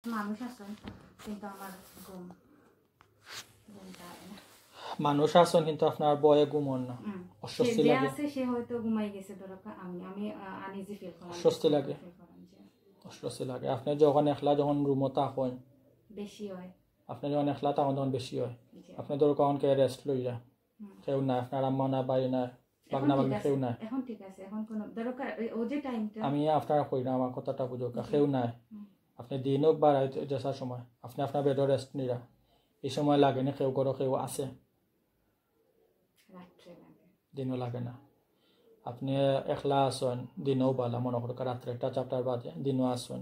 মানুষ আছেন কিন্তু আমার মানুষ আছেন কিন্তু আপনার বয়ে ঘুমন না, অস্বস্তি লাগে। আছে সে হয়তো ঘুমাই গেছে, দরকার আমি আনইজি ফিল করি, অস্বস্তি লাগে, অস্বস্তি লাগে। আপনি যখন একলা যখন রুমে থাকেন বেশি হয়, আপনি যখন একলা থাকেন তখন বেশি হয়। আপনি দরকার কে রেস্ট লইরা কেউ না, আপনার আম্মা না বাই না বাগনা বাগনি কেউ নাই। এখন ঠিক আছে, এখন কোনো দরকার ও যে টাইমটা আমি আপনার কই না, আমার কথাটা বুঝো, কেউ নাই। আপনি দিন হোক বা রাত যেসার সময় আপনি আপনার বেডর রেস্ট নিরা, এই সময় লাগে না কেউ করো কেউ আছে, দিনও লাগে না। আপনি একলা আসেন দিনও বালা, মনে করো রাত্রে 1-4 বাজে দিনও আসেন,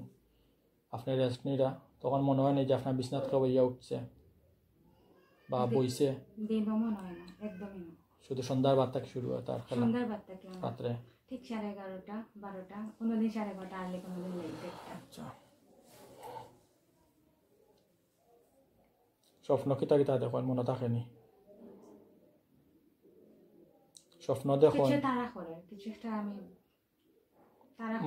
আপনি রেস্ট নিরা, তখন মনে হয় না যে আপনার বিছনাত কেউ ইয়া উঠছে বা বইছে। শুধু সন্ধ্যার বাদ থেকে শুরু হয় তার খেলা, রাত্রে ঠিক 11:30-12টা, কোনোদিন 12:30 আনলে কোনোদিন লেট। আচ্ছা, স্বপ্ন কিতা কিতা দেখুন মনে থাকেনি? স্বপ্ন দেখুন কিছু একটা আমি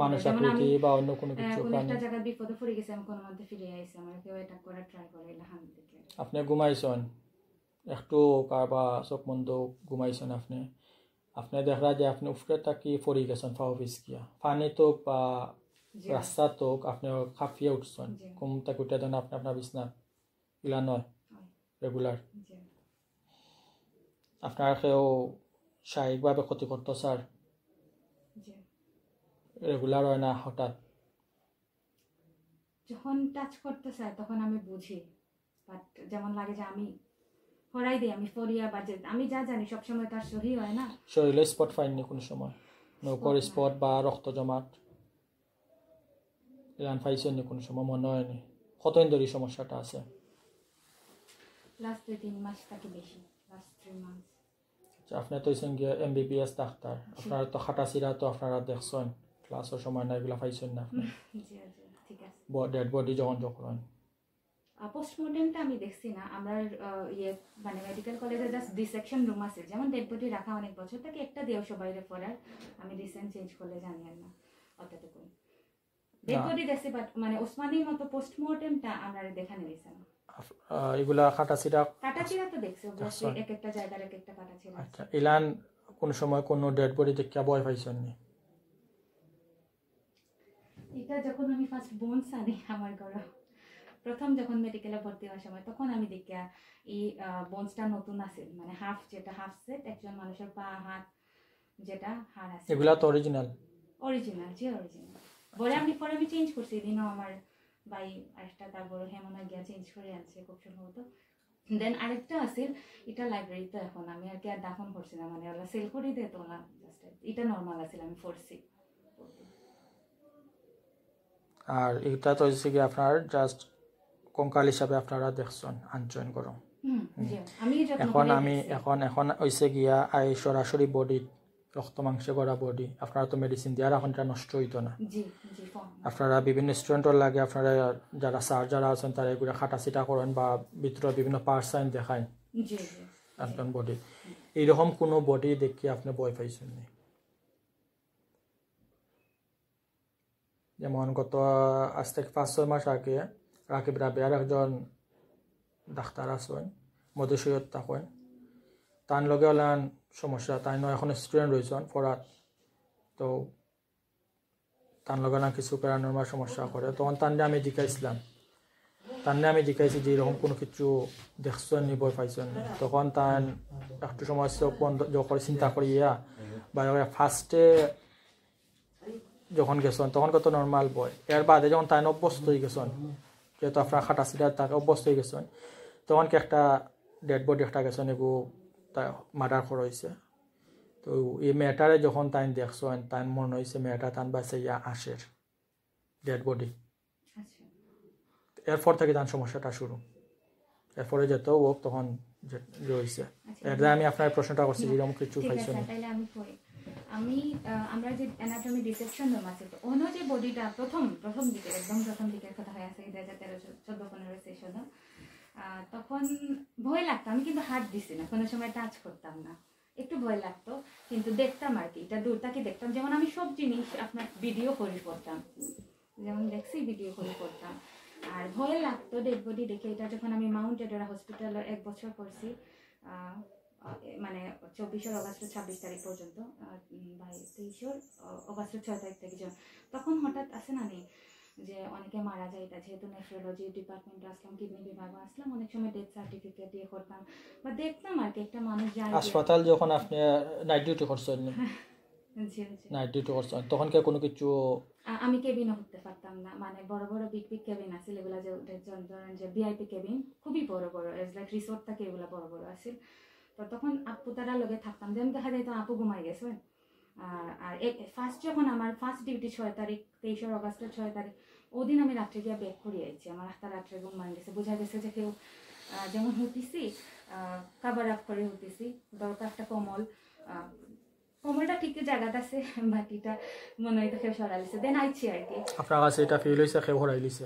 মানুষ আকৃতি বা অন্য কোনো কিছু, একটা জায়গায় বিপদে পড়ে গেছে, আমি কোনো মধ্যে ফিরে আইছি, আমার কেউ এটা করে ট্রাই করে লাহান দিকে। আপনি ঘুমাইছেন একটু কারবা চোখ বন্ধ ঘুমাইছেন, আপনি দেখা যায় আপনি উফরে থাকি পড়ে গেছেন ফাও ফিসকিয়া, পানি তোক বা রাস্তা তোক আপনি খাফিয়ে উঠছেন, ঘুম থেকে উঠে দেন আপনি আপনার বিছনা ইলা নয় রেগুলার। আপনার কেউ শারীরিকভাবে ক্ষতি করতো স্যার? রেগুলার হয় না, হঠাৎ যখন টাচ করতে চাই তখন আমি বুঝি, বাট যেমন লাগে যে আমি ফরাই দিই, আমি ফরিয়া বাজে, আমি যা জানি সবসময় তার সহি হয় না। শরীরে স্পট পাইনি কোনো সময়? নৌকর স্পট বা রক্ত জমাট এলান পাইছেন কোনো সময়? মনে হয়নি? কতদিন ধরে সমস্যাটা আছে? লাস্ট 2-3 মাস থেকে বেশি, লাস্ট 3 মাস। আপনি তো হইছেন গিয়ে MBBS ডাক্তার, আপনারা তো খাটাছিরা তো আপনারা দেখছেন, ক্লাসের সময় না এগুলা পাইছেন না আপনি? ঠিক আছে, ডেড বডি যখন পোস্টমর্টেমটা আমি দেখছি না, আমরা মানে মেডিকেল কলেজে জাস্ট ডিসেকশন রুম আছে, যেমন ডেড বডি রাখা অনেক বছর থেকে একটা দিয়েও সবাই পড়ার, আমি রিসেন্ট চেঞ্জ করলে জানি না অতটুকু ডেড বডি দেখছি, বাট মানে ওসমানীর মতো পোস্টমর্টেমটা আমরা দেখানো গেছে না। এগুলা কাটাছিরা তো দেখছি এক একটা জায়গার এক একটা কাটাছিরা। আচ্ছা, ইলান কোন সময় কোন ডেড বডি দেখে ভয় পাইছেন নি? এটা যখন আমি ফার্স্ট বোনস আনি আমার ঘরে, প্রথম যখন মেডিকেলে ভর্তি হওয়ার সময়, তখন আমি দেখি এই বোনসটা নতুন আছে, মানে হাফ যেটা হাফ সেট, একজন মানুষের পা হাত যেটা হাড় আছে, এগুলা তো অরিজিনাল জি অরিজিনাল। বলে আমি পরে আমি চেঞ্জ করছি, দিনও আমার ভাই আরেকটা তারপর হেমনা গিয়া চেঞ্জ করে আনছে খুব সম্ভবত। দেন আরেকটা আছে, এটা লাইব্রেরিতে এখন আমি আর কি আর দাফন করছি না, মানে ওরা সেল করে দিত না, জাস্ট এটা নর্মাল আছে, আমি পড়ছি। আর এটা তো হচ্ছে কি আপনার জাস্ট কঙ্কাল হিসাবে আপনারা দেখছেন আনজয়েন করো। এখন হয়েছে গিয়া সরাসরি বডি রক্ত মাংসে করা বডি, আপনারা তো মেডিসিন দিয়ে এখন এটা নষ্ট হইতো না। আপনারা বিভিন্ন স্টুডেন্টের লাগে আপনারা যারা স্যার যারা আছেন তারা এগুলো খাটাছিটা করেন বা ভিতরে বিভিন্ন পার্ট সাইন দেখায় একজন বডি। এইরকম কোনো বডি দেখি আপনি ভয় পাইছেন নি? যেমন গত আজ থেকে 5-6 মাস আগে রাকিব রাবিয়ার একজন ডাক্তার আছেন, মধুসৈয়দ থাকেন, তার লগে হলেন সমস্যা, তাই নয় এখন স্টুডেন্ট রয়েছেন পড়ার, তো তার লগে না কিছু প্যারানর্মাল সমস্যা করে, তখন তান্নে আমি জিজ্ঞাসি যে এরকম কোনো কিছু দেখছেন নি, ভয় পাইছেন নি? তখন তান একটু সময় চোখ বন্ধ যখন চিন্তা করিয়া বা ফার্স্টে যখন গেছেন তখন কত নর্মাল বয়, এর বাদে যখন তাই অভ্যস্ত হয়ে গেছেন, যেহেতু আপনার খাটাছিটা তাকে অভ্যস্ত হয়ে গেছেন, তখন কি একটা ডেড বডি একটা গেছেন এগু তা মার্ডার করা হয়েছে, তো এই মেয়েটারে যখন তাই দেখছেন তাই মনে হয়েছে মেয়েটা তান বাসে ইয়া আসের ডেড বডি। এরপর থেকে তার সমস্যাটা শুরু, এরপরে যেত ও তখন রয়েছে। এর আমি আপনার প্রশ্নটা করছি যেরকম কিছু পাইছেন? আমরা যে অ্যানাটমি ডিসেকশন রুম আছে, তো অন্য যে বডিটা প্রথম দিকে একদম প্রথম দিকের কথা হয়ে আছে 2013-14-15 সেশন, তখন ভয় লাগতো, আমি কিন্তু হাত দিছি না, কোনো সময় টাচ করতাম না, একটু ভয় লাগতো, কিন্তু দেখতাম আর কি, এটা দূর থেকে দেখতাম, যেমন আমি সব জিনিস আপনার ভিডিও করে পড়তাম, যেমন দেখছি ভিডিও করে পড়তাম, আর ভয় লাগতো ডেড বডি দেখে। এটা যখন আমি মাউন্ট এডোরা হসপিটালে 1 বছর করছি, মানে 24 অগস্ট 26 তারিখ পর্যন্ত, 23 অগস্ট 6 তারিখ থেকে তখন হঠাৎ আসে না নি যে অনেকে মারা যায়। এটা যেহেতু নেফ্রোলজি ডিপার্টমেন্টে আসলাম, কিডনি বিভাগে আসলাম, অনেক সময় ডেথ সার্টিফিকেট দিয়ে করতাম বা দেখতাম আর কি একটা মানুষ যায়। হাসপাতাল যখন আপনি নাইট ডিউটি করছেন, জি নাইট ডিউটি করছেন, তখন কি কোনো কিছু? আমি কেবিনও উঠতে পারতাম না, মানে বড় বড় বিগ বিগ কেবিন আছে এগুলা, যে ধরেন যে ভিআইপি কেবিন খুবই বড় বড়, এজ লাইক রিসোর্ট থাকে, এগুলা বড় বড় আছে। তো তখন আপু তারা লগে থাকতাম, যেমন দেখা যায় তো আপু ঘুমাই গেছে। আর ফার্স্ট যখন আমার ফার্স্ট ডিউটি 6 তারিখ 23 অগস্টের 6 তারিখ, ওদিন আমি রাত্রে গিয়ে ব্যাক করে আইছি। আমার রাত্রে ঘুম মান গেছে, বোঝা গেছে যে কেউ যেমন হতেছি কাভার আপ করে হতেছি, দরকার একটা কমলটা ঠিক জায়গাটা আছে, বাকিটা মনে হয় কেউ সরাই লিছে। দেন আইছি আর কি। আপনার কাছে এটা ফিল হয়েছে কেউ হরাই লিছে?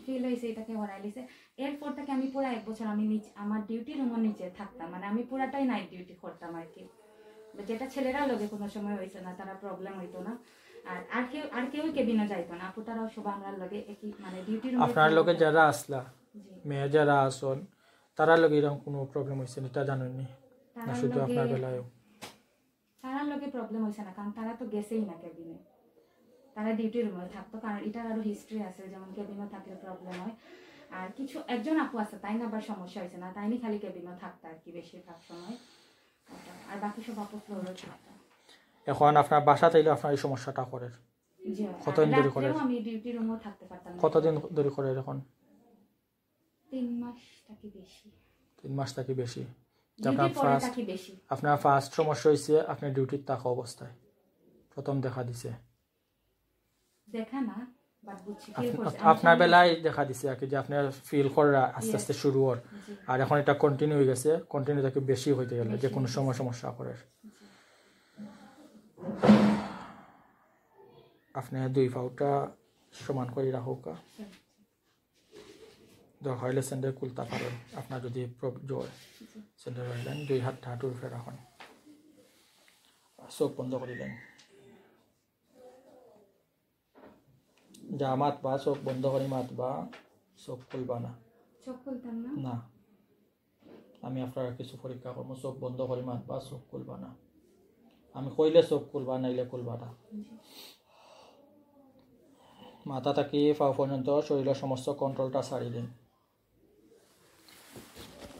ফিল হয়েছে এটাকে হরাই লিছে। এরপর থেকে আমি পুরো 1 বছর আমি আমার ডিউটি রুমের নিচে থাকতাম, মানে আমি পুরাটাই নাইট ডিউটি করতাম আর কি, যেটা ছেলেরা লগে কোনো সময় হয়েছে না, তারা প্রবলেম হইতো না। আর কেউ কেবিনে যাইতো না, আপু তারাও সব আমরা লগে একই, মানে ডিউটি রুমে। আপনার লগে যারা আসলা, মেয়ে যারা আসন, তারা লগে এরকম কোনো প্রবলেম হয়েছে এটা জানেননি না? শুধু আপনার বেলায়ও তারার লগে প্রবলেম হয়েছে না, কারণ তারা তো গেছেই না কেবিনে, তারা ডিউটি রুমে থাকতো। কারণ এটার আরো হিস্ট্রি আছে, যেমন কেবিনে থাকলে প্রবলেম হয়। আর কিছু একজন আপু আছে, তাই না আবার সমস্যা হয়েছে না, তাইনি খালি কেবিনে থাকতো আর কি বেশিরভাগ সময়, আর বাকি সব আপু ফ্লোরে থাকতো। এখন আপনার বাসা তাইলে আপনার এই সমস্যাটা করে কতদিন ধরে করে? আমি ডিউটি রুমেও থাকতে পারতাম না। কতদিন ধরে করে এখন? 3 মাস থাকি বেশি। 3 মাস থাকি বেশি। আপনার ফার্স্ট সমস্যা হয়েছে আপনি ডিউটির থাকা অবস্থায় প্রথম দেখা দিছে? দেখা না, বাট বুঝছি আপনার বেলায় দেখা দিছে আর কি, যে আপনার ফিল করা আস্তে আস্তে শুরু হওয়ার, আর এখন এটা কন্টিনিউ হয়ে গেছে, কন্টিনিউ থেকে বেশি হইতে গেলে যে কোনো সময় সমস্যা করে। আপনি 2 পাউটা সমান করে রাখুকা, দরকার হলে স্যান্ডেল খুলতে পারেন। আপনার যদি জোর স্যান্ডেল হইলেন 2 হাত হাঁটুর উপরে রাখুন, চোখ বন্ধ করিলেন, যা মাতবা চোখ বন্ধ করে মাতবা, চোখ খুলবা না। চোখ খুলতাম না, আমি আপনারা কিছু পরীক্ষা করবো, চোখ বন্ধ করে মাতবা, চোখ খুলবা না। আমি কইলে চোখ খুলবা, নাইলে খুলবা না। মাথা থাকি পা পর্যন্ত শরীরের সমস্ত কন্ট্রোলটা ছাড়ি দিন।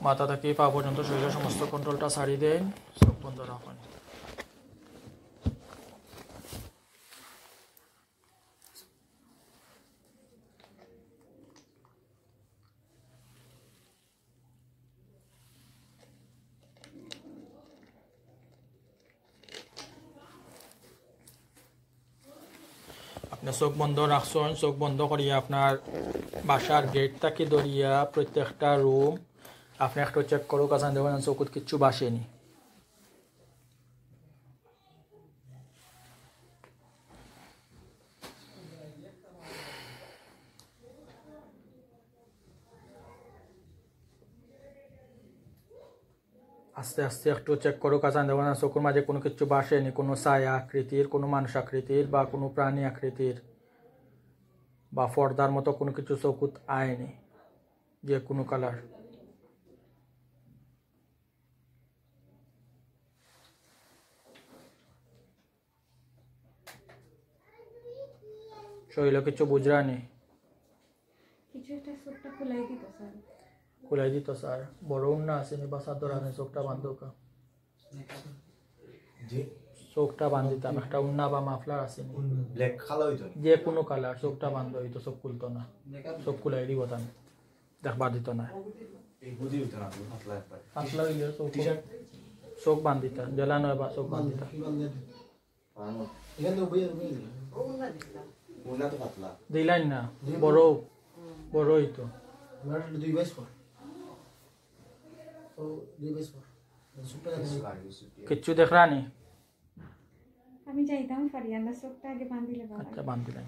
মাথা থাকি পা পর্যন্ত শরীরের সমস্ত কন্ট্রোলটা ছাড়ি দেন, চোখ বন্ধ রাখুন। আপনি চোখ বন্ধ রাখছেন, চোখ বন্ধ করিয়া আপনার বাসার গেট থেকে ধরিয়া প্রত্যেকটা রুম আপনি একটু চেক করো, কাছে দেখবেন চোখত কিচ্ছু বাসেনি। আস্তে আস্তে একটু চেক করো, কাছে দেখবেন চোখের মাঝে কোনো কিছু বাসেনি, কোনো ছায়া আকৃতির, কোনো মানুষ আকৃতির বা কোনো প্রাণী আকৃতির বা পর্দার মতো কোনো কিছু চোখত আয়নি, যে কোনো কালার। শরীরে কিছু বুঝরানি? খুলাই দিত স্যার। বড় উন্না আসেনি বা চাদর আনে, চোখটা বান্ধকা, চোখটা বান্ধিতাম, একটা উন্না বা মাফলার আসেনি, যে কোনো কালার, চোখটা বান্ধ হইতো, চোখ খুলতো না, চোখ খুলাই দিব তান, দেখবার দিত না। পাতলা হইলে চোখ বান্ধিতা, জেলা নয় বা চোখ বান্ধিতা। দিলাইন না, বড় বড় হইতো। কিচ্ছু দেখরানি? আমি যাইতাম ফারিয়ানা চোখটা আগে বান্ধিলে। আচ্ছা বান্ধিলেন।